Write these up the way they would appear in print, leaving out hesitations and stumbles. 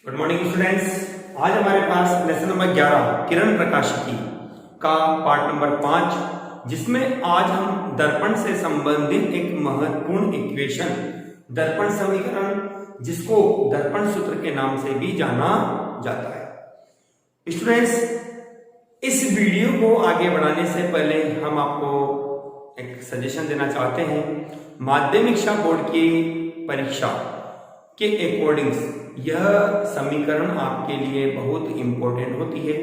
Good morning students. आज हमारे पास lesson number 11 किरण प्रकाशिकी का पार्ट नंबर 5, जिसमें आज हम दर्पण से संबंधित एक महत्वपूर्ण इक्वेशन, दर्पण समीकरण, जिसको दर्पण सूत्र के नाम से भी जाना जाता है। स्टूडेंट्स, इस वीडियो को आगे बढ़ाने से पहले हम आपको एक सजेशन देना चाहते हैं। माध्यमिक शिक्षा बोर्ड की परीक्षा के अकॉर्डिंग्स यह समीकरण आपके लिए बहुत इंपॉर्टेंट होती है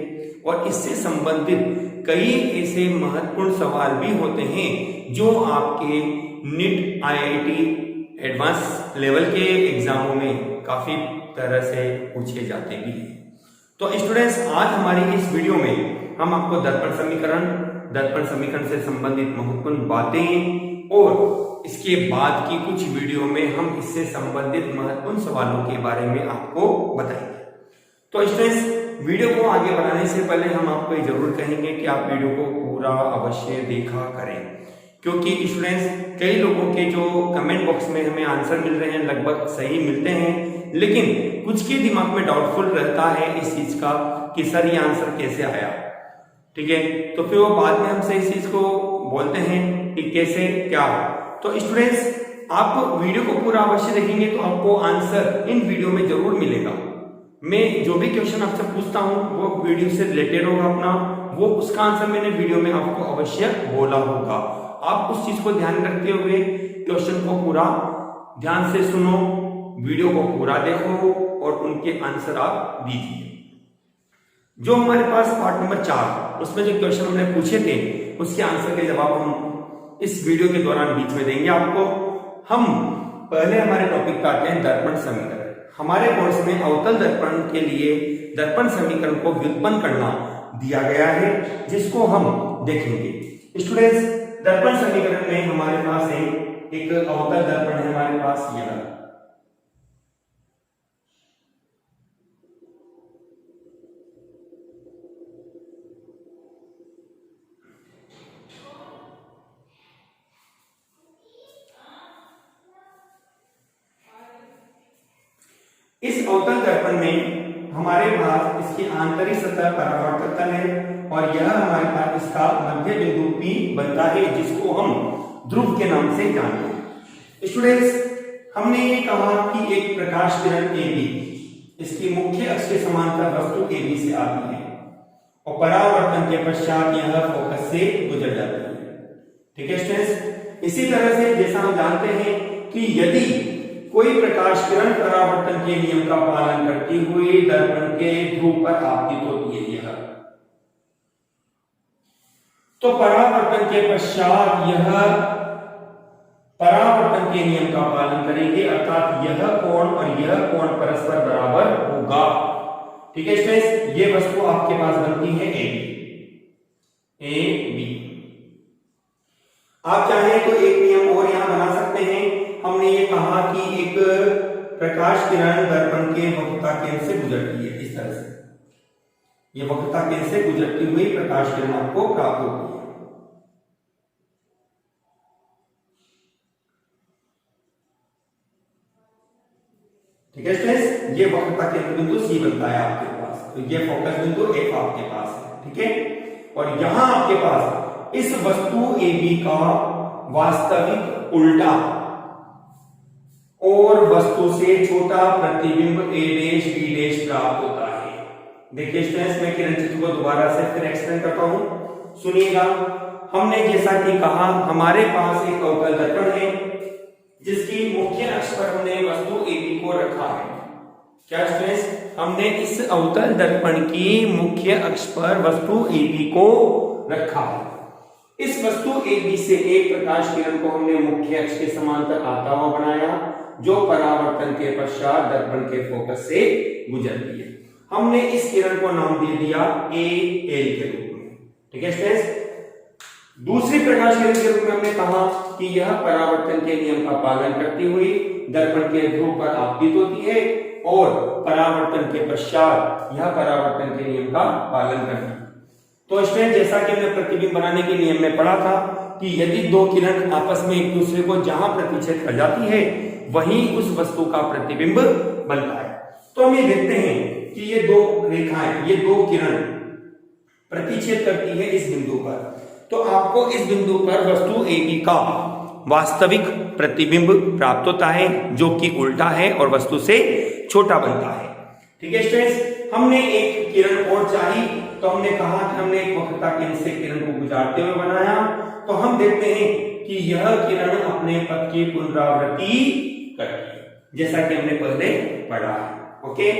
और इससे संबंधित कई ऐसे महत्वपूर्ण सवाल भी होते हैं जो आपके नीट आईआईटी एडवांस लेवल के एग्जामों में काफी तरह से पूछे जाते भी हैं। तो स्टूडेंट्स, आज हमारी इस वीडियो में हम आपको दर्पण समीकरण से संबंधित महत्वपूर्ण बातें और इसके बाद की कुछ वीडियो में हम इससे संबंधित महत्वपूर्ण सवालों के बारे में आपको बताएंगे। तो स्टूडेंट्स, वीडियो को आगे बढ़ाने से पहले हम आपको ये जरूर कहेंगे कि आप वीडियो को पूरा अवश्य देखा करें, क्योंकि स्टूडेंट्स कई लोगों के जो कमेंट बॉक्स में हमें आंसर मिल रहे हैं लगभग सही मिलते हैं, लेकिन कुछ के दिमाग में डाउटफुल रहता है इस चीज का कि सर ये आंसर कैसे आया। ठीक है, तो फिर वो बाद में हमसे इस चीज को बोलते हैं कि कैसे क्या। तो स्टूडेंट्स, आप वीडियो को पूरा अवश्य देखेंगे तो आपको आंसर इन वीडियो में जरूर मिलेगा। मैं जो भी क्वेश्चन आपसे पूछता हूं वो वीडियो से रिलेटेड होगा अपना, वो उसका आंसर मैंने वीडियो में आपको अवश्य बोला होगा। आप उस चीज को ध्यान रखते हुए क्वेश्चन को पूरा ध्यान से सुनो, वीडियो को पूरा देखो और उनके आंसर आप दीजिए। जो हमारे पास पार्ट नंबर 4 उसमें जो क्वेश्चन हमने पूछे थे उसके आंसर के जवाब हम इस वीडियो के दौरान बीच में देंगे आपको। हम पहले हमारे टॉपिक पे आते हैं दर्पण समीकरण। हमारे कोर्स में अवतल दर्पण के लिए दर्पण समीकरण को व्युत्पन्न करना दिया गया है, जिसको हम देखेंगे। स्टूडेंट्स, दर्पण समीकरण में हमारे पास एक अवतल दर्पण है हमारे पास यह। इस अवतल दर्पण में हमारे पास इसकी आंतरिक सतह परावर्तक तल है और यह हमारे पास इसका मध्य बिंदु P बनता है, जिसको हम ध्रुव के नाम से जानते हैं। स्टूडेंट्स, हमने ये कहा कि एक प्रकाश किरण AB इसकी मुख्य अक्ष के समांतर वस्तु AB से आती है और परावर्तन के पश्चात यह फोकस से गुजर जाती है। ठीक है स्टूडेंट्स, इसी तरह से जैसा हम जानते हैं कि यदि कोई प्रकाश किरण परावर्तन के नियम का पालन करती हुई दर्पण के ध्रुव पर आपतित होती है यह, तो परावर्तन के पश्चात यह परावर्तन के नियम का पालन करेंगे, अर्थात यह कोण और यह कोण परस्पर बराबर होगा। ठीक है स्टूडेंट्स, ये वस्तु आपके पास बनती है AB। आप चाहे तो एक नियम और यहां बना सकते हैं। हमने ये कहा कि एक प्रकाश किरण दर्पण के वक्रता केंद्र से गुजरती है, इस तरह से ये वक्रता केंद्र से गुजरती हुई प्रकाश किरण आपको प्राप्त होती है। ठीक है स्टूडेंट्स, ये वक्रता केंद्र बिंदु C बनता है आपके पास, तो ये फोकस बिंदु F आपके पास है। ठीक है, और यहां आपके पास इस वस्तु AB का वास्तविक उल्टा और वस्तु से छोटा प्रतिबिंब A' B' प्राप्त होता है। देखिए स्टूडेंट्स, मैं किरण चित्र को दोबारा से फिर एक्सप्लेन करता हूं, सुनिएगा। हमने जैसा कि कहा हमारे पास एक अवतल दर्पण है जिसकी मुख्य अक्ष पर हमने वस्तु AB को रखा है। क्या स्टूडेंट्स, हमने इस अवतल दर्पण की मुख्य अक्ष पर वस्तु AB को रखा है। इस वस्तु AB से एक प्रकाश किरण को हमने मुख्य अक्ष के समांतर आता हुआ बनाया, जो परावर्तन के पश्चात दर्पण के फोकस से गुजरती है। हमने इस किरण को नाम दे दिया AL के रूप में। ठीक है स्टूडेंट्स, दूसरी प्रकाश किरण के रूप में हमने कहा कि यह परावर्तन के नियम का पालन करती हुई दर्पण के ध्रुव पर आपतित होती है और परावर्तन के पश्चात यह परावर्तन के नियम का पालन करती है। तो स्टूडेंट, जैसा कि हमने प्रतिबिंब बनाने के नियम में पढ़ा था कि यदि दो किरण आपस में एक दूसरे को जहां प्रतिच्छेद कर जाती है वहीं उस वस्तु का प्रतिबिंब बनता है। तो हम ये देखते हैं कि ये दो रेखाएं, ये दो किरण प्रतिच्छेद करती है इस बिंदु पर। तो आपको इस बिंदु पर वस्तु AB का वास्तविक प्रतिबिंब प्राप्त होता है, जो कि उल्टा है और वस्तु से छोटा बनता है। ठीक है स्टूडेंट्स, हमने एक किरण और चाही, तो हमने कहा कि हमने एक वक्रता केंद्र से किरण को गुजारते हुए बनाया। तो हम देखते हैं कि यह किरण अपने पथ की पुनरावृत्ति करती है, जैसा कि हमने पहले पढ़ा है। ओके,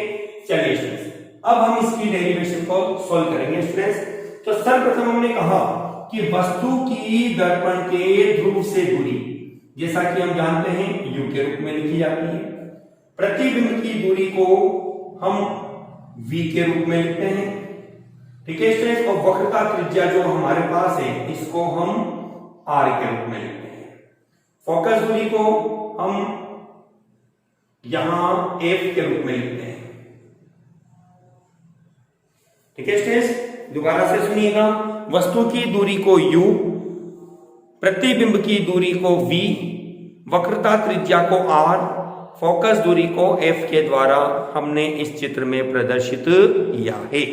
चलिए स्टूडेंट्स, अब हम इसकी डेरिवेशन को सॉल्व करेंगे स्टूडेंट्स। तो सर्वप्रथम हमने कहा कि वस्तु की दर्पण के ध्रुव से दूरी, जैसा कि हम जानते हैं, U के रूप में लिखी जाती है। प्रतिबिंब की दूरी को हम V के रूप में लिखते हैं। ठीक है स्टूडेंट्स, और वक्रता त्रिज्या जो हमारे पास है इसको हम R के रूप में लिखते हैं। फोकस दूरी को हम यहां F के रूप में लिखते हैं। ठीक है स्टूडेंट्स, दोबारा से सुनिएगा, वस्तु की दूरी को U, प्रतिबिंब की दूरी को V, वक्रता त्रिज्या को R, फोकस दूरी को F के द्वारा हमने इस चित्र में प्रदर्शित किया है।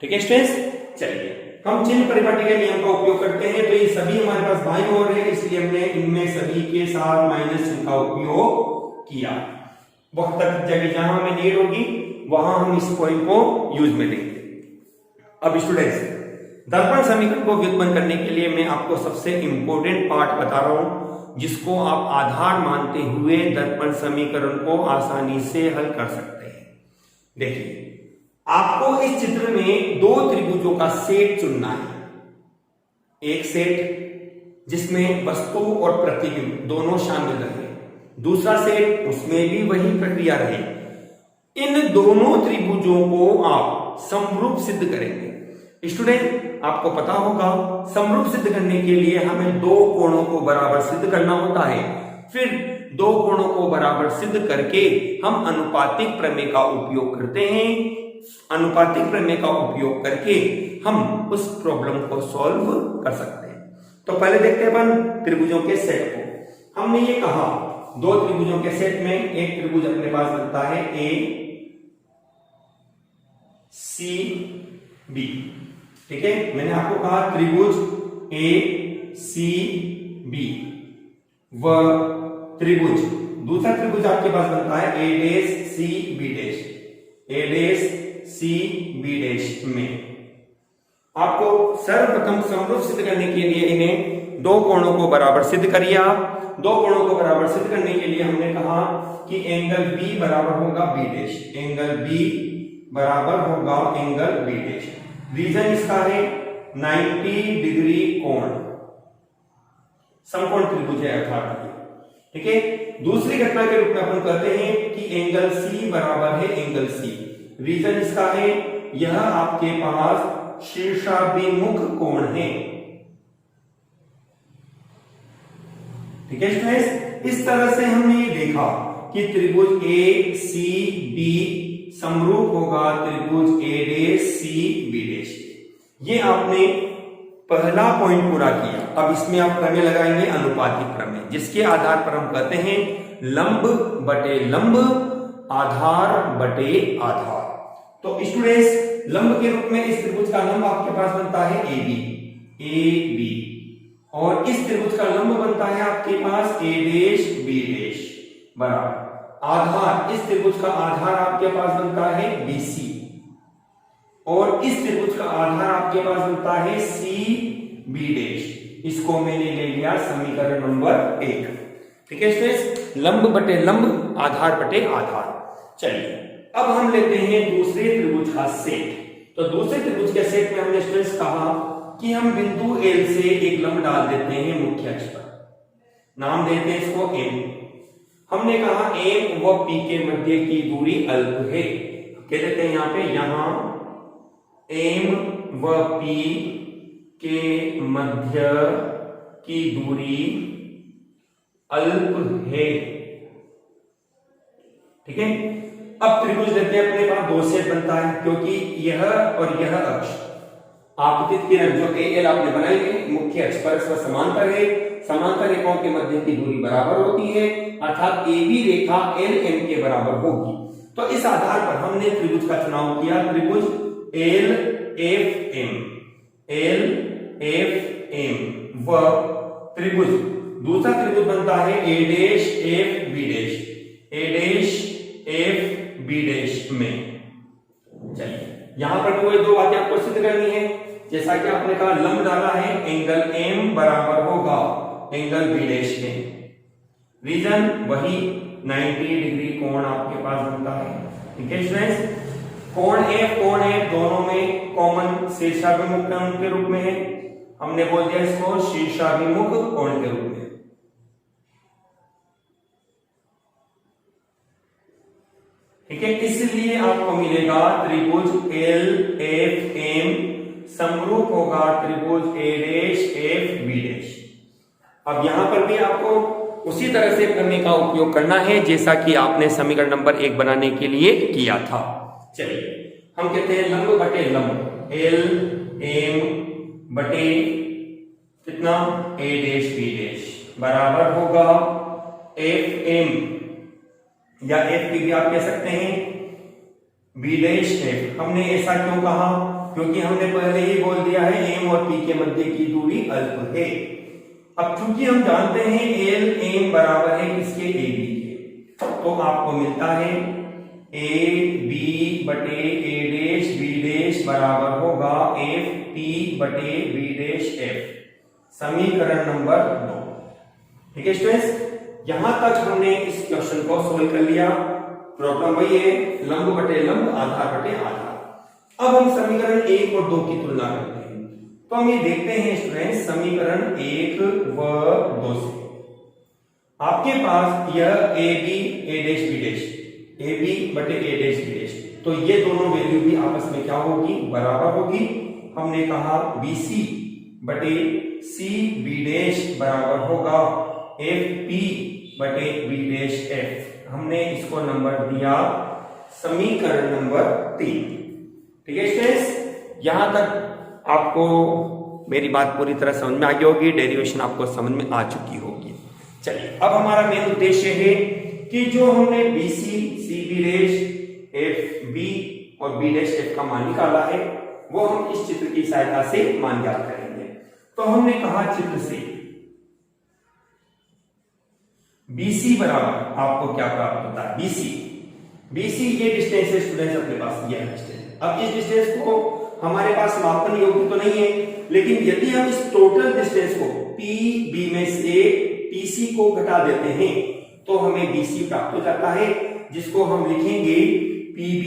ठीक है स्टूडेंट्स, चलिए हम चिन्ह परिपाटी के नियम का उपयोग करते हैं। तो ये सभी हमारे पास बाईं ओर है, इसलिए हमने इनमें सभी के साथ माइनस चिन्ह का उपयोग किया। वक्रता त्रिज्या की जहां हमें नीड होगी वहां हम इस पॉइंट को यूज में लेंगे। अब स्टूडेंट्स, दर्पण समीकरण को व्युत्पन्न करने के लिए मैं आपको सबसे इंपॉर्टेंट पार्ट बता रहा हूं, जिसको आप आधार मानते हुए दर्पण समीकरण को आसानी से हल कर सकते हैं। देखिए, आपको इस चित्र में दो त्रिभुजों का सेट चुनना है। एक सेट जिसमें वस्तु और प्रतिबिंब दोनों शामिल रहे, दूसरा सेट उसमें भी वही प्रक्रिया रहे। इन दोनों त्रिभुजों को आप समरूप सिद्ध करेंगे। स्टूडेंट, आपको पता होगा समरूप सिद्ध करने के लिए हमें दो कोणों को बराबर सिद्ध करना होता है। फिर दो कोणों को बराबर सिद्ध करके हम अनुपातिक प्रमेय का उपयोग करते हैं। अनुपातिक प्रमेय का उपयोग करके हम उस प्रॉब्लम को सॉल्व कर सकते हैं। तो पहले देखते हैं अपन त्रिभुजों के सेट को। हमने ये कहा दो त्रिभुजों के सेट में एक त्रिभुज अपने पास बनता है ACB। ठीक है, मैंने आपको कहा त्रिभुज ACB व त्रिभुज, दूसरा त्रिभुज आपके पास बनता है ACB। में आपको सर्वप्रथम समरूप सिद्ध करने के लिए इन्हें दो कोणों को बराबर सिद्ध करिए। आप दो कोणों को बराबर सिद्ध करने के लिए हमने कहा कि एंगल B बराबर होगा B डैश, एंगल B बराबर होगा एंगल B डैश। रीजन इसका है 90 डिग्री कोण, समकोण त्रिभुज है अर्थात। ठीक है, दूसरी घटना के रूप में अपन कहते हैं कि एंगल C बराबर है एंगल C। रीजन इसका है यह आपके पास शीर्षाभिमुख कोण है। ठीक है स्टूडेंट्स, इस तरह से हमने ये देखा कि त्रिभुज ACB समरूप होगा त्रिभुज ACB। ये आपने पहला पॉइंट पूरा किया। अब इसमें आप प्रमेय लगाएंगे अनुपातिक प्रमेय, जिसके आधार पर हम कहते हैं लंब बटे लंब, आधार बटे आधार। तो स्टूडेंट्स, लंब के रूप में इस त्रिभुज का लंब आपके पास बनता है AB, और इस त्रिभुज का लंब बनता है आपके पास A'B' बराबर। आधार, इस त्रिभुज का आधार आपके पास बनता है BC, और इस त्रिभुज का आधार आपके पास बनता है CB'। इसको मैंने ले लिया समीकरण नंबर 1। ठीक है स्टूडेंट्स, लंब बटे लंब, आधार बटे आधार। चलिए अब हम लेते हैं दूसरे त्रिभुज का सेट। तो दूसरे त्रिभुज के सेट में हमने स्टूडेंट्स कहा कि हम बिंदु एल से एक लंब डाल देते हैं मुख्य अक्ष पर, नाम देते हैं इसको एम। हमने कहा एम व पी के मध्य की दूरी अल्प है, कह देते हैं यहां पे, यहां एम व पी के मध्य की दूरी अल्प है। ठीक है, अब त्रिभुज लेते हैं, अपने पास दो सेट बनता है क्योंकि यह और यह अक्ष आपतित किरण जो एल आपने बनाई है मुख्य अक्ष पर समांतर है, समांतर रेखाओं के मध्य की दूरी बराबर होती है, अर्थात ए बी रेखा एल एम के बराबर होगी। तो इस आधार पर हमने त्रिभुज का चुनाव किया, त्रिभुज L F M, L F M व त्रिभुज, दूसरा त्रिभुज बनता है A dash F B dash, A dash F B dash में। चलिए यहां पर कोई दो बातें आपको सिद्ध करनी है, जैसा कि आपने कहा लंब डाला है, एंगल एम बराबर होगा एंगल बी डैश के, रीजन वही 90 डिग्री कोण आपके पास बनता है। ठीक है स्टूडेंट्स, कोण एफ दोनों में कॉमन शीर्षाभिमुख कोण के रूप में है, हमने बोल दिया इसको शीर्षाभिमुख कोण के रूप में। ठीक है, इसलिए आपको मिलेगा त्रिभुज एल एफ एम समरूप होगा त्रिभुज ए डैश एफ बी डैश। अब यहां पर भी आपको उसी तरह से करने का उपयोग करना है जैसा कि आपने समीकरण नंबर 1 बनाने के लिए किया था। चलिए हम कहते हैं लंब बटे लंब, एल एम बटे कितना ए डैश बी डैश बराबर होगा एफ एम या एफ पी भी आप कह सकते हैं बी डैश एफ। हमने ऐसा क्यों कहा, क्योंकि हमने पहले ही बोल दिया है एम और पी के मध्य की दूरी अल्प है। अब चूंकि हम जानते हैं एल एम बराबर है किसके, ए बी के, तो आपको मिलता है ए बी बटे ए डैश बी डैश बराबर होगा एफ पी बटे बी डैश एफ, समीकरण नंबर 2। ठीक है स्टूडेंट्स, यहां तक हमने इस क्वेश्चन को सोल्व कर लिया। प्रॉब्लम वही है, लंब बटे लंब, आधार बटे आधार। अब हम समीकरण 1 और 2 की तुलना करते हैं, तो हम ये देखते हैं स्टूडेंट्स समीकरण 1 व 2 से आपके पास यह A B A dash B dash, A B बटे ए डैश बी डैश, तो ये दोनों वैल्यू भी आपस में क्या होगी, बराबर होगी। हमने कहा बी सी बटे सी बी डैश बराबर होगा एफ पी बटे बी डैश एफ। हमने इसको नंबर दिया समीकरण नंबर 3। ठीक है स्टूडेंट्स, यहां तक आपको मेरी बात पूरी तरह समझ में आ गई होगी, डेरिवेशन आपको समझ में आ चुकी होगी। चलिए अब हमारा मेन उद्देश्य है कि जो हमने B C B dash F B और बी डैश एफ का मान निकाला है वो हम इस चित्र की सहायता से मान ज्ञात करेंगे। तो हमने कहा चित्र से BC बराबर आपको क्या प्राप्त होता है, BC ये डिस्टेंस है स्टूडेंट्स अपने पास, यह डिस्टेंस। अब इस डिस्टेंस को हमारे पास मापन योग्य तो नहीं है, लेकिन यदि हम इस टोटल डिस्टेंस को PB में से PC को घटा देते हैं तो हमें BC प्राप्त हो जाता है, जिसको हम लिखेंगे PB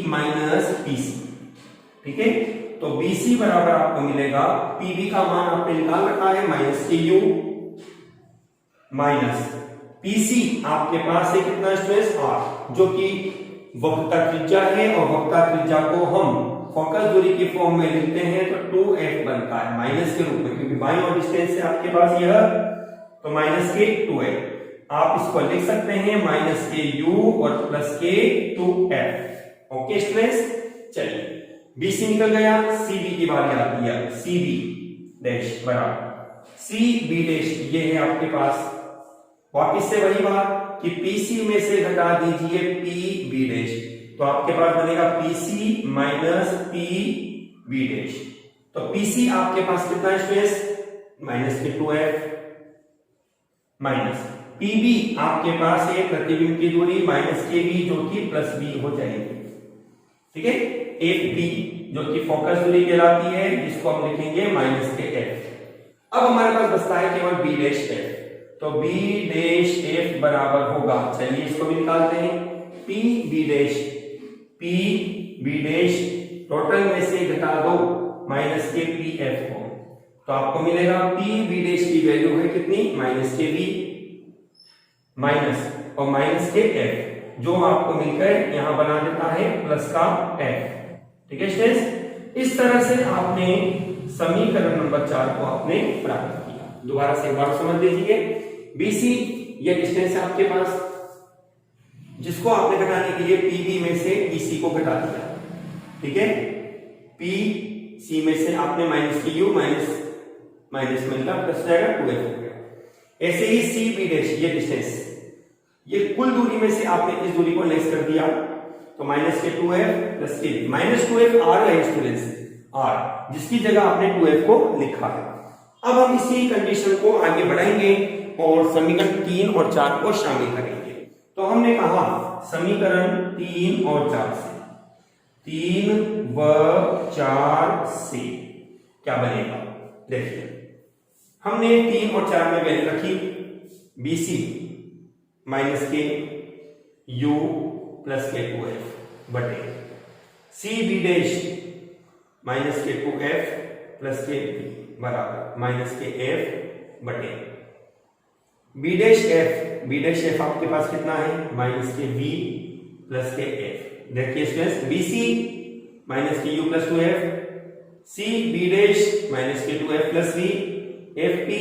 माइनस PC। ठीक है, तो BC बराबर आपको मिलेगा, PB का मान आपने निकाल रखा है माइनस KU माइनस PC आपके पास है कितना स्ट्रेस R, जो कि वक्रता त्रिज्या है, और वक्रता त्रिज्या को हम फोकस दूरी के फॉर्म में लिखते हैं तो 2f बनता है माइनस के रूप में, क्योंकि बाईं और डिस्टेंस है आपके पास यह, तो माइनस के 2f आप इसको लिख सकते हैं माइनस के u और plus K 2f। Okay students, चलिए BC निकल गया, CB की बारी आती है, CB डैश बराबर CB डैश, ये है आपके पास वापिस से वही बात कि PC में से घटा दीजिए PB डैश, तो आपके पास बनेगा PC माइनस PB डैश। तो PC आपके पास कितना है stress, minus K 2f minus PB आपके पास है प्रतिबिंब की दूरी माइनस KB जो कि प्लस B हो जाएगी। ठीक है, FB जो कि फोकस दूरी कहलाती है, जिसको हम लिखेंगे माइनस के f। अब हमारे पास बचता है केवल B डैश f, तो B डैश f बराबर होगा, चलिए इसको भी निकालते हैं, PB dash B dash total में से घटा दो माइनस के पी एफ को, तो आपको मिलेगा पी बी डैश की वैल्यू है कितनी, माइनस के बी माइनस और माइनस के एफ, जो आपको मिलकर यहां बना देता है प्लस का एफ। ठीक है स्टूडेंट्स, इस तरह से आपने समीकरण नंबर 4 को आपने प्राप्त किया। दोबारा से एक बार समझ लीजिए, बीसी ये डिस्टेंस है आपके पास, जिसको आपने घटाने के लिए पीबी में से ईसी को घटा दिया। ठीक है, पी सी में से आपने माइनस की यू माइनस माइनस मिलता प्लस जाएगा 2f हो गया। ऐसे ही सी बी डैश ये डिस्टेंस, ये कुल दूरी में से आपने इस दूरी को लेस कर दिया, तो माइनस के 2f प्लस के माइनस 2f आर है स्टूडेंट्स, आर जिसकी जगह आपने 2f को लिखा है। अब हम इसी कंडीशन को आगे बढ़ाएंगे और समीकरण 3 और 4 को शामिल करेंगे। तो हमने कहा समीकरण 3 और 4 से, 3 व 4 से क्या बनेगा, देखिए हमने 3 और 4 में वैल्यू रखी BC minus K U plus K 2f बटे सी B dash minus K 2f plus के b बराबर माइनस के f बटे बी डैश एफ आपके पास कितना है, minus K v plus K f। देखिए students, BC minus K U plus 2f, C B dash minus K 2f plus v, F P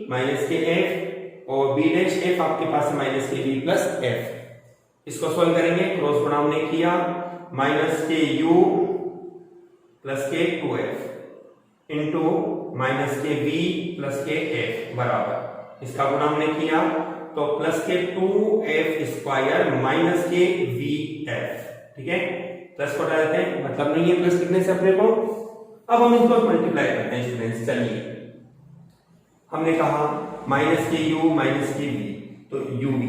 minus K f और B dash F आपके पास minus K v plus f। इसको solve करेंगे, cross गुणाम ने किया, minus K u plus K 2f into minus K v plus K f बराबर, इसका गुणाम ने किया तो plus K 2f square minus के vf। ठीक है, प्लस को हटा देते हैं, मतलब नहीं है प्लस लिखने से अपने को। अब हम इसको मल्टीप्लाई करते हैं स्टूडेंट्स, चलिए हमने कहा minus K u minus K v, तो uv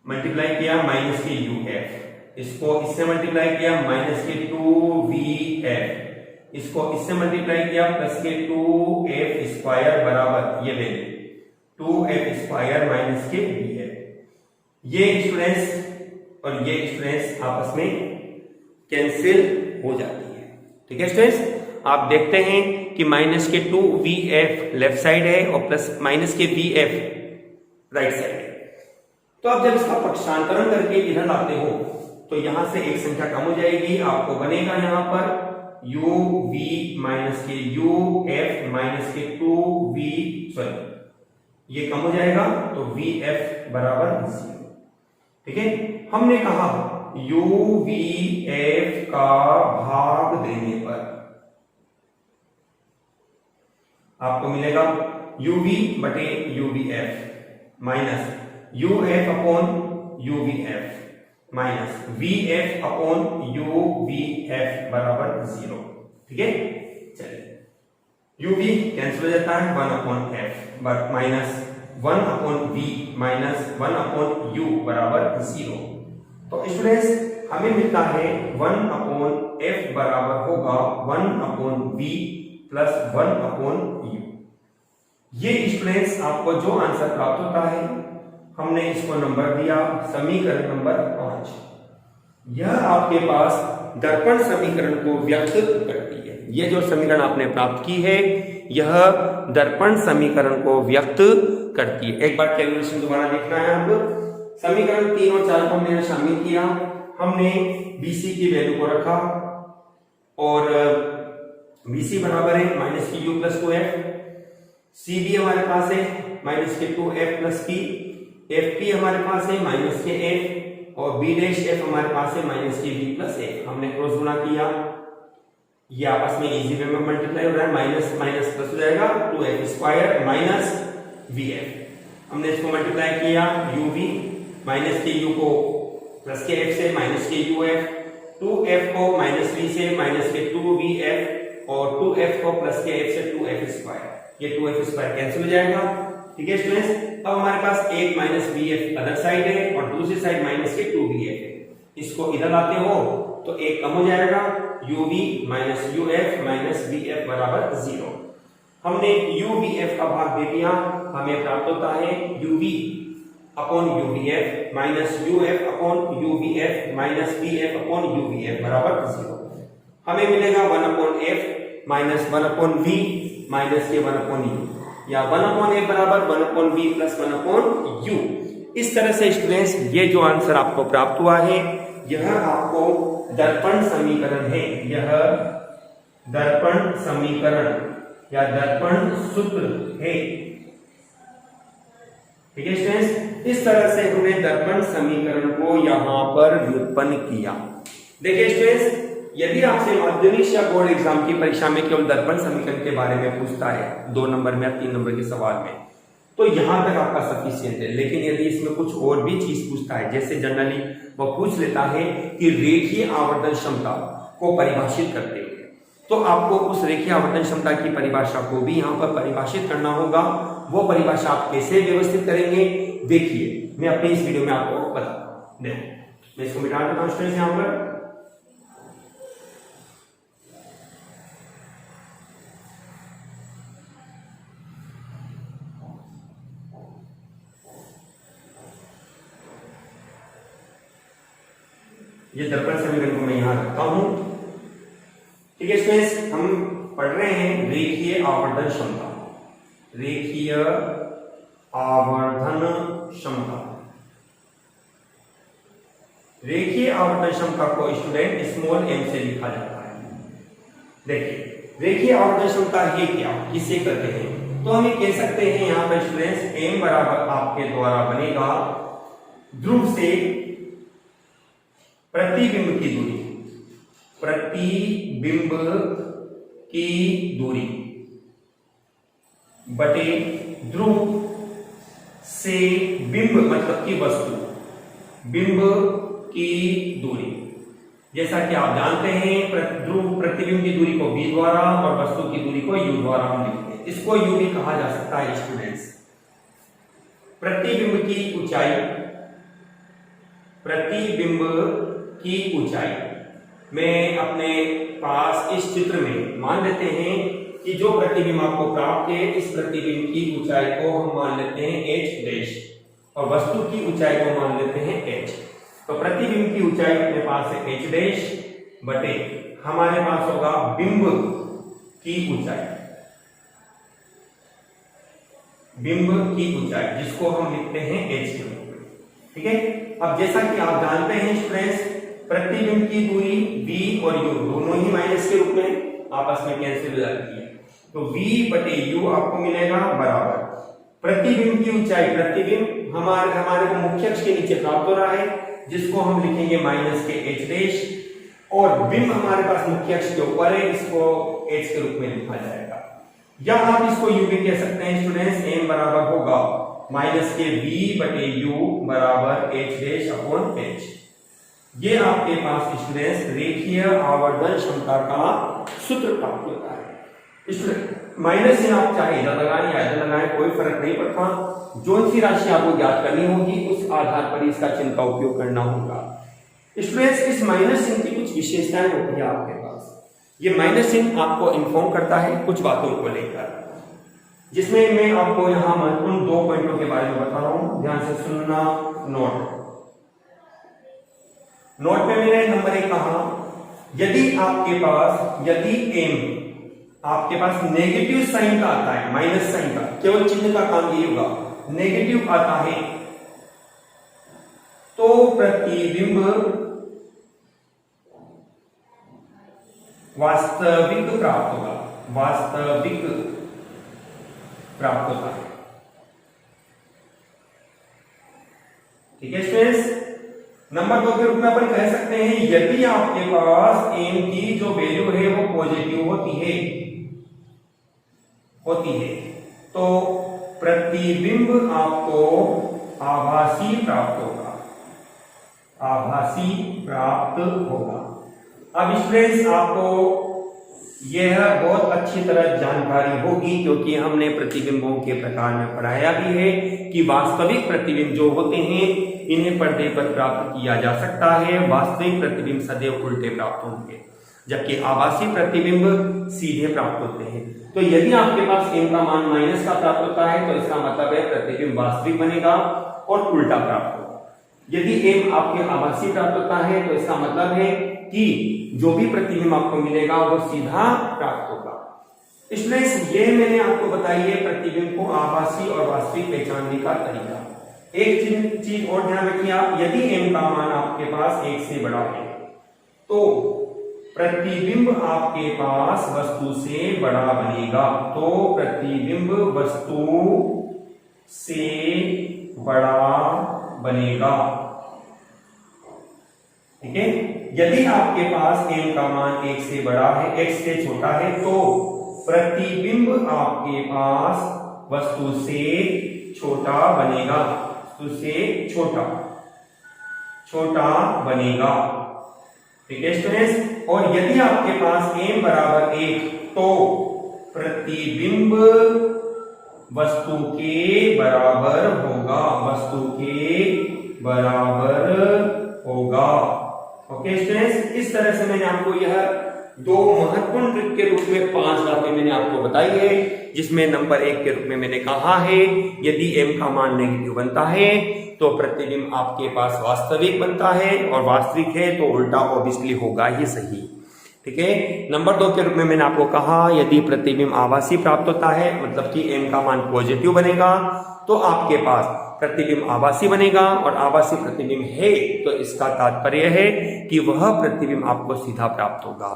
मल्टीप्लाई किया माइनस के uf, इसको इससे मल्टीप्लाई किया माइनस के 2vf, इसको इससे मल्टीप्लाई किया प्लस के 2f स्क्वायर बराबर ये वैल्यू 2f स्क्वायर माइनस के vf। ये स्टूडेंट्स और ये स्टूडेंट्स आपस में कैंसिल हो जाती है। ठीक है स्टूडेंट्स, आप देखते हैं कि माइनस के 2vf लेफ्ट साइड है और प्लस माइनस के vf राइट साइड है। तो अब जब इसका पक्षांतरण करके इधर लाते हो तो यहां से एक संख्या कम हो जाएगी, आपको बनेगा यहां पर uv माइनस के uf माइनस के 2v, सॉरी ये कम हो जाएगा तो vf बराबर 0। ठीक है, हमने कहा uvf का भाग देने पर आपको मिलेगा uv बटे uvf minus uf upon uvf minus vf upon uvf बराबर 0। ठीक है, चलिए uv कैंसिल हो जाता है 1 upon f minus 1 upon v minus 1 upon u बराबर 0। तो स्टूडेंट्स हमें मिलता है 1 अपॉन f बराबर होगा 1 upon v plus 1 upon u। ये स्टूडेंट्स आपको जो आंसर प्राप्त होता है, हमने इसको नंबर दिया समीकरण नंबर 5। यह आपके पास दर्पण समीकरण को व्यक्त करती है। ये जो समीकरण आपने प्राप्त की है यह दर्पण समीकरण को व्यक्त करती है। एक बार कैलकुलेशन दोबारा देखना है आपको। समीकरण 3 और 4 को हमने शामिल किया, हमने BC की वैल्यू को रखा और BC बराबर है माइनस की u प्लस 2f, CB हमारे पास है minus K 2f plus p, FP हमारे पास है माइनस के f और B डैश f हमारे पास है minus K v plus f। हमने क्रॉस गुणा किया, ये आपस में इजी वे में मल्टीप्लाई हो रहा है, माइनस माइनस प्लस हो जाएगा 2f स्क्वायर माइनस vf। हमने इसको मल्टीप्लाई किया uv माइनस के u को प्लस के f से माइनस के uf, 2f को माइनस v से माइनस के 2vf और 2f को प्लस के f से 2f स्क्वायर, ये 2f स्क्वायर कैंसिल हो जाएगा। ठीक है स्टूडेंट्स, अब हमारे पास एक माइनस vf अदर साइड है और दूसरी साइड माइनस के 2vf है। इसको इधर लाते हो तो एक कम हो जाएगा, uv minus uf minus vf बराबर 0। हमने uvf का भाग दे दिया, हमें प्राप्त होता है uv upon UVF minus UF upon UVF minus VF upon UVF बराबर 0। हमें मिलेगा 1 upon F minus 1 upon V minus ये 1 अपॉन यू, या 1 अपॉन एफ बराबर 1 upon V plus 1 upon U. इस तरह से स्टूडेंट्स ये जो आंसर आपको प्राप्त हुआ है यह आपको दर्पण समीकरण है, यह दर्पण समीकरण या दर्पण सूत्र है। ठीक है स्टूडेंट्स, इस तरह से हमने दर्पण समीकरण को यहां पर व्युत्पन्न किया। देखिए स्टूडेंट्स, यदि आपसे माध्यमिक या बोर्ड एग्जाम की परीक्षा में केवल दर्पण समीकरण के बारे में पूछता है 2 नंबर में या 3 नंबर के सवाल में, तो यहां तक आपका सफिशिएंट है। लेकिन यदि इसमें कुछ और भी चीज पूछता है, जैसे जनरली वो पूछ लेता है कि रेखीय आवर्धन क्षमता को परिभाषित करते हुए, तो आपको उस रेखीय आवर्धन क्षमता की परिभाषा को भी यहाँ पर परिभाषित करना होगा। वो परिभाषा आप कैसे व्यवस्थित करेंगे देखिए, मैं अपनी इस वीडियो में आपको बताऊंगा। देखो मैं इसको मिटा देता हूं स्टूडेंट्स यहाँ पर। ये दर्पण समीकरण को मैं यहां रखता हूं। ठीक है स्टूडेंट्स, हम पढ़ रहे हैं रेखीय आवर्धन क्षमता, रेखीय आवर्धन क्षमता। रेखीय आवर्धन क्षमता को स्टूडेंट स्मॉल m से लिखा जाता है। देखिए रेखीय आवर्धन क्षमता ये क्या, किसे कहते हैं, तो हम ये कह सकते हैं यहाँ पर स्टूडेंट्स m बराबर आपके द्वारा बनेगा ध्रुव से प्रतिबिंब की दूरी, प्रतिबिंब की दूरी बटे ध्रुव से बिंब मतलब कि वस्तु, बिंब की दूरी। जैसा कि आप जानते हैं ध्रुव प्रतिबिंब की दूरी को v द्वारा और वस्तु की दूरी को u द्वारा हम लिखते हैं। इसको u भी कहा जा सकता है स्टूडेंट्स। प्रतिबिंब की ऊंचाई, प्रतिबिंब की ऊंचाई में अपने पास इस चित्र में मान लेते हैं कि जो प्रतिबिंब आपको प्राप्त है इस प्रतिबिंब की ऊंचाई को हम मान लेते हैं h डैश और वस्तु की ऊंचाई को मान लेते हैं h। तो प्रतिबिंब की ऊंचाई अपने पास है h डैश बटे हमारे पास होगा बिंब की ऊंचाई, बिंब की ऊंचाई जिसको हम लिखते हैं h के रूप में। ठीक है, अब जैसा कि आप जानते हैं स्टूडेंट्स प्रतिबिंब की दूरी v और u दोनों ही माइनस के रूप में आपस में कैंसिल हो जाती है, तो v बटे u आपको मिलेगा बराबर प्रतिबिंब की ऊंचाई, प्रतिबिंब हमारे को मुख्य अक्ष के नीचे प्राप्त हो रहा है जिसको हम लिखेंगे माइनस के h डैश, और बिंब हमारे पास मुख्य अक्ष के ऊपर है, इसको h के रूप में लिखा जाएगा। या आप इसको u भी कह सकते हैं स्टूडेंट्स, m बराबर होगा माइनस के v बटे u बराबर h डैश अपॉन h। ये आपके पास स्टूडेंट्स रेखीय आवर्धन क्षमता का सूत्र प्राप्त होता है। स्टूडेंट माइनस से आप चाहे इधर लगाएं या इधर लगाएं कोई फर्क नहीं पड़ता, जो सी राशि आपको ज्ञात करनी होगी उस आधार पर इसका चिन्ह का उपयोग करना होगा। स्टूडेंट्स इस माइनस चिन्ह की कुछ विशेषताएं होती है आपके पास। ये माइनस चिन्ह आपको इन्फॉर्म करता है कुछ बातों को लेकर, जिसमें मैं आपको यहाँ महत्वपूर्ण 2 पॉइंटों के बारे में बता रहा हूं, ध्यान से सुनना। नोट पे मैंने नंबर 1 कहा, यदि आपके पास यदि m आपके पास नेगेटिव साइन का आता है, माइनस साइन का, केवल चिन्ह का काम ये होगा, नेगेटिव आता है तो प्रतिबिंब वास्तविक प्राप्त होगा, वास्तविक प्राप्त होता है। ठीक है स्टूडेंट्स, नंबर 2 के रूप में अपन कह सकते हैं यदि आपके पास m की जो वैल्यू है वो पॉजिटिव होती है तो प्रतिबिंब आपको आभासी प्राप्त होगा, आभासी प्राप्त होगा। अब स्टूडेंट्स आपको यह बहुत अच्छी तरह जानकारी होगी क्योंकि हमने प्रतिबिंबों के प्रकार में पढ़ाया भी है कि वास्तविक प्रतिबिंब जो होते हैं इन्हें पर्दे पर प्राप्त किया जा सकता है, वास्तविक प्रतिबिंब सदैव उल्टे प्राप्त होंगे जबकि आभासी प्रतिबिंब सीधे प्राप्त होते हैं। तो यदि आपके पास m का मान माइनस का प्राप्त होता है तो इसका मतलब है प्रतिबिंब वास्तविक बनेगा, और उल्टा प्राप्त होगा। यदि एम आपके आभासी प्राप्त होता है तो इसका मतलब है कि जो भी प्रतिबिंब आपको मिलेगा वो सीधा प्राप्त होगा। इसलिए ये मैंने आपको बताई है प्रतिबिंब को आभासी और वास्तविक पहचानने का तरीका। एक चीज और ध्यान रखिए आप, यदि एम का मान आपके पास 1 से बड़ा है तो प्रतिबिंब आपके पास वस्तु से बड़ा बनेगा। तो प्रतिबिंब वस्तु से बड़ा बनेगा, ठीक है। यदि आपके पास m का मान 1 से बड़ा है, x से छोटा है, तो प्रतिबिंब आपके पास वस्तु से छोटा बनेगा, वस्तु से छोटा बनेगा, ठीक है स्टूडेंट्स। और यदि आपके पास m बराबर 1 तो प्रतिबिंब वस्तु के बराबर होगा, वस्तु के बराबर होगा। ओके स्टूडेंट्स, इस तरह से मैंने आपको यह 2 महत्वपूर्ण ट्रिक के रूप में 5 बातें मैंने आपको बताई है, जिसमें नंबर 1 के रूप में मैंने कहा है यदि m का मान नेगेटिव बनता है तो प्रतिबिंब आपके पास वास्तविक बनता है, और वास्तविक है तो उल्टा ऑब्वियसली होगा ही सही, ठीक है। नंबर 2 के रूप में मैंने आपको कहा यदि प्रतिबिंब आभासी प्राप्त होता है, मतलब कि m का मान पॉजिटिव बनेगा, तो आपके पास प्रतिबिंब आभासी बनेगा, और आभासी प्रतिबिंब है तो इसका तात्पर्य है कि वह प्रतिबिंब आपको सीधा प्राप्त होगा।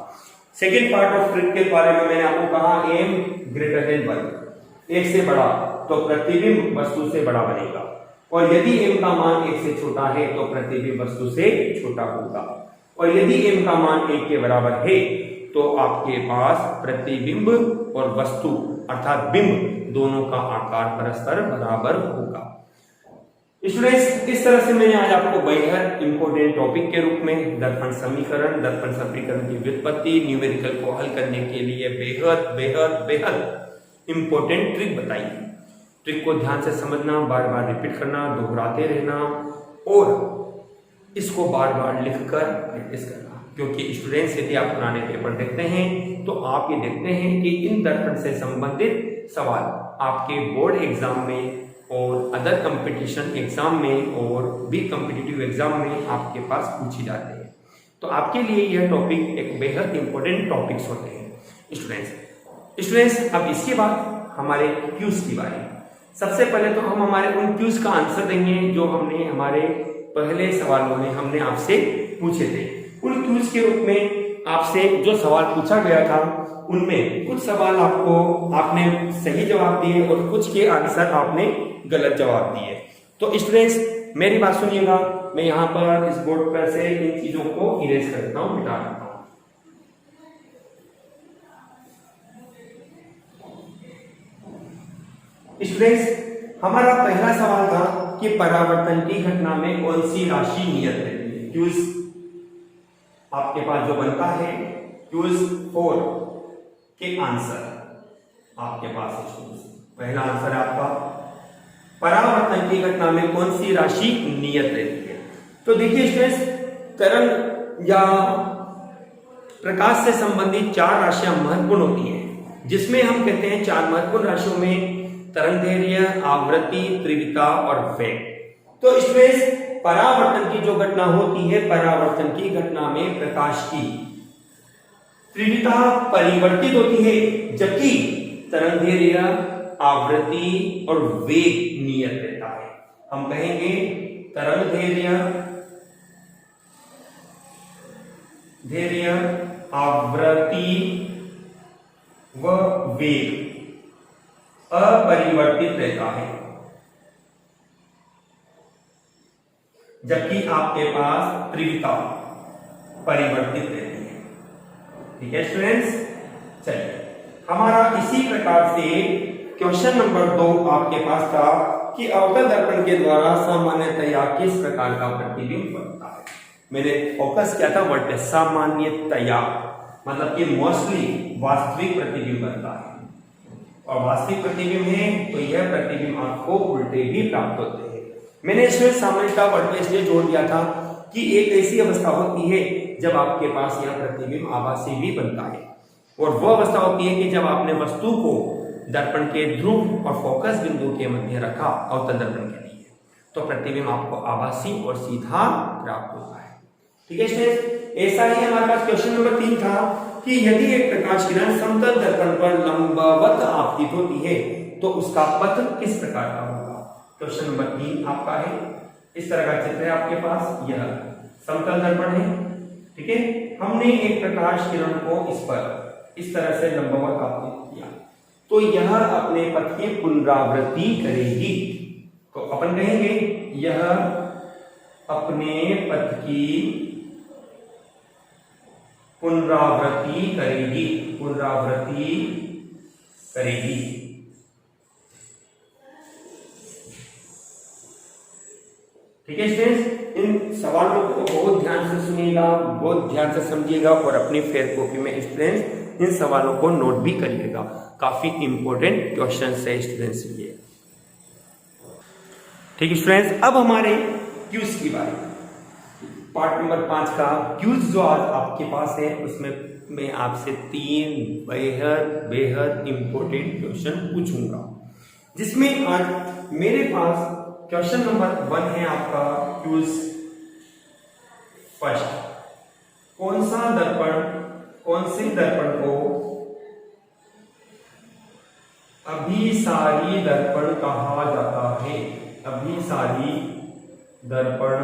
सेकेंड पार्ट ऑफ ट्रिक के बारे में मैंने आपको कहा m ग्रेटर देन 1, 1 से बड़ा, तो प्रतिबिंब वस्तु से बड़ा बनेगा, और यदि m का मान 1 से छोटा है तो प्रतिबिंब वस्तु से छोटा होगा, और यदि m का मान 1 के बराबर है तो आपके पास प्रतिबिंब और वस्तु अर्थात बिंब दोनों का आकार परस्पर बराबर होगा। स्टूडेंट्स, इस तरह से मैंने आज आपको बेहद इंपॉर्टेंट टॉपिक के रूप में दर्पण समीकरण, दर्पण समीकरण की व्युत्पत्ति, न्यूमेरिकल को हल करने के लिए बेहद बेहद बेहद इंपॉर्टेंट ट्रिक बताई। ट्रिक को ध्यान से समझना, बार बार रिपीट करना, दोहराते रहना, और इसको बार बार लिखकर प्रैक्टिस करना, क्योंकि स्टूडेंट्स यदि आप पुराने पेपर देखते हैं तो आप ये देखते हैं कि इन दर्पण से संबंधित सवाल आपके बोर्ड एग्जाम में और अदर कंपटीशन एग्जाम में और भी कॉम्पिटिटिव एग्जाम में आपके पास पूछी जाते हैं। तो आपके लिए यह टॉपिक एक बेहद इंपॉर्टेंट टॉपिक्स होते हैं स्टूडेंट्स। अब इसके बाद हमारे क्यूज की बारी। सबसे पहले तो हम हमारे उन क्यूज का आंसर देंगे जो हमने हमारे पहले सवालों में हमने आपसे पूछे थे। उन क्यूज के रूप में आपसे जो सवाल पूछा गया था उनमें कुछ सवाल आपने सही जवाब दिए और कुछ के आंसर आपने गलत जवाब दिए। तो स्टूडेंट्स मेरी बात सुनिएगा, मैं यहाँ पर इस बोर्ड पर से इन चीजों को इरेज कर देता हूँ, मिटा देता हूँ। स्टूडेंट्स हमारा पहला सवाल था कि परावर्तन की घटना में कौन सी राशि नियत रहती है। क्यूज आपके पास जो बनता है क्यूज 4 के आंसर आपके पास है। पहला आंसर है आपका परावर्तन की घटना में कौन सी राशि नियत रहती है। तो देखिए स्टूडेंट्स, तरंग या प्रकाश से संबंधित 4 राशियां महत्वपूर्ण होती हैं, जिसमें हम कहते हैं 4 महत्वपूर्ण राशियों में तरंगदैर्घ्य, आवृत्ति, तीव्रता और वेग। तो स्टूडेंट्स परावर्तन की जो घटना होती है, परावर्तन की घटना में प्रकाश की तीव्रता परिवर्तित होती है, जबकि तरंगदैर्घ्य, आवृत्ति और वेग नियत रहता है। हम कहेंगे तरंगदैर्घ्य, आवृत्ति व वेग अपरिवर्तित रहता है, जबकि आपके पास तीव्रता परिवर्तित रहती है। ठीक है स्टूडेंट्स, चलिए हमारा इसी प्रकार से क्वेश्चन नंबर 2 आपके पास था कि अवतल दर्पण के द्वारा सामान्यतया किस प्रकार का प्रतिबिंब बनता है। मैंने फोकस किया था वर्ड पे, सामान्यतया मतलब कि मोस्टली वास्तविक प्रतिबिंब बनता है, और वास्तविक प्रतिबिंब है तो यह प्रतिबिंब आपको उल्टे भी प्राप्त होते हैं। मैंने इसमें सामान्यतः वर्ड पे इसलिए जोड़ दिया था कि एक ऐसी अवस्था होती है जब आपके पास यह प्रतिबिंब आभासी भी बनता है, और वह अवस्था होती है कि जब आपने वस्तु को दर्पण के ध्रुव और फोकस बिंदु के मध्य रखा अवतल दर्पण के लिए, तो प्रतिबिंब आपको आभासी और सीधा प्राप्त होता है। ठीक है स्टूडेंट्स, ऐसा ही हमारे पास क्वेश्चन नंबर 3 था कि यदि एक प्रकाश किरण समतल दर्पण पर लंबवत आपतित होती है तो उसका पथ किस प्रकार का होगा। क्वेश्चन नंबर 3 आपका है, इस तरह का चित्र है आपके पास, यह समतल दर्पण है। ठीक है, हमने एक प्रकाश किरण को इस पर इस तरह से लंबवत आपतित किया तो यह अपने पथ की पुनरावृत्ति करेगी। तो अपन कहेंगे यह अपने पथ की पुनरावृत्ति करेगी, पुनरावृत्ति करेगी। ठीक है स्टूडेंट्स, इन सवालों को बहुत ध्यान से सुनिएगा, बहुत ध्यान से समझिएगा और अपनी फेयर कॉपी में स्टूडेंट्स इन सवालों को नोट भी करिएगा। काफी इंपॉर्टेंट क्वेश्चन है स्टूडेंट्स के लिए। ठीक है स्टूडेंट्स, अब हमारे क्यूज की बारी। पार्ट नंबर 5 का क्यूज जो आज आपके पास है उसमें मैं आपसे 3 बेहद इंपॉर्टेंट क्वेश्चन पूछूंगा, जिसमें आज मेरे पास क्वेश्चन नंबर 1 है आपका क्यूज फर्स्ट। कौन से दर्पण को अभिसारी दर्पण कहा जाता है। अभिसारी दर्पण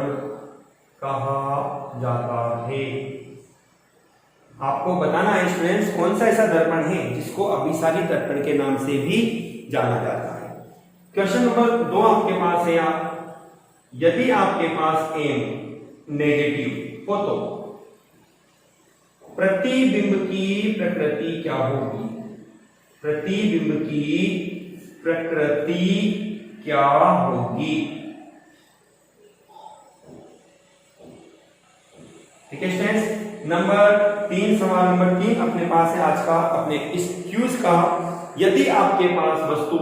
कहा जाता है। आपको बताना है स्टूडेंट्स कौन सा ऐसा दर्पण है जिसको अभिसारी दर्पण के नाम से भी जाना जाता है। क्वेश्चन नंबर 2 आपके पास है, यदि आपके पास एम नेगेटिव हो तो प्रतिबिंब की प्रकृति क्या होगी। प्रतिबिंब की प्रकृति क्या होगी। ठीक है स्टूडेंट्स, नंबर 3 सवाल नंबर 3 अपने पास है आज का, अपने इस क्यूज का। यदि आपके पास वस्तु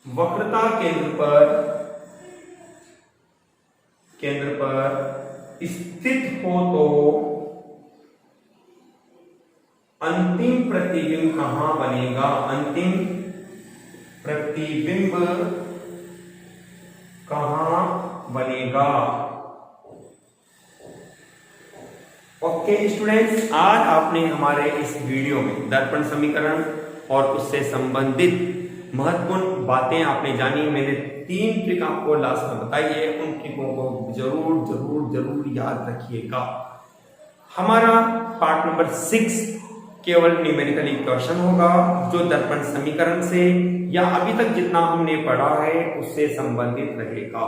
वक्रता केंद्र पर स्थित हो तो अंतिम प्रतिबिंब कहां बनेगा। अंतिम प्रतिबिंब कहां बनेगा। ओके स्टूडेंट्स, आज आपने हमारे इस वीडियो में दर्पण समीकरण और उससे संबंधित महत्वपूर्ण बातें आपने जानी। मैंने 3 ट्रिक आपको लास्ट में बताई है, उन ट्रिकों को जरूर याद रखिएगा। हमारा पार्ट नंबर 6 केवल न्यूमेरिकल इक्वेशन होगा जो दर्पण समीकरण से या अभी तक जितना हमने पढ़ा है उससे संबंधित रहेगा।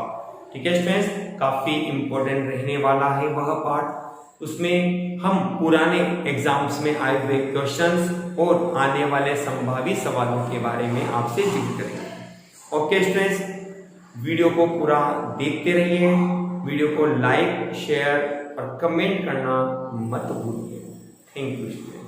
ठीक है स्टूडेंट्स, काफी इंपॉर्टेंट रहने वाला है वह पार्ट। उसमें हम पुराने एग्जाम्स में आए हुए क्वेश्चंस और आने वाले संभावित सवालों के बारे में आपसे जिक्र करेंगे। ओके स्टूडेंट्स, वीडियो को पूरा देखते रहिए, वीडियो को लाइक शेयर और कमेंट करना मत भूलिए। Thank you students.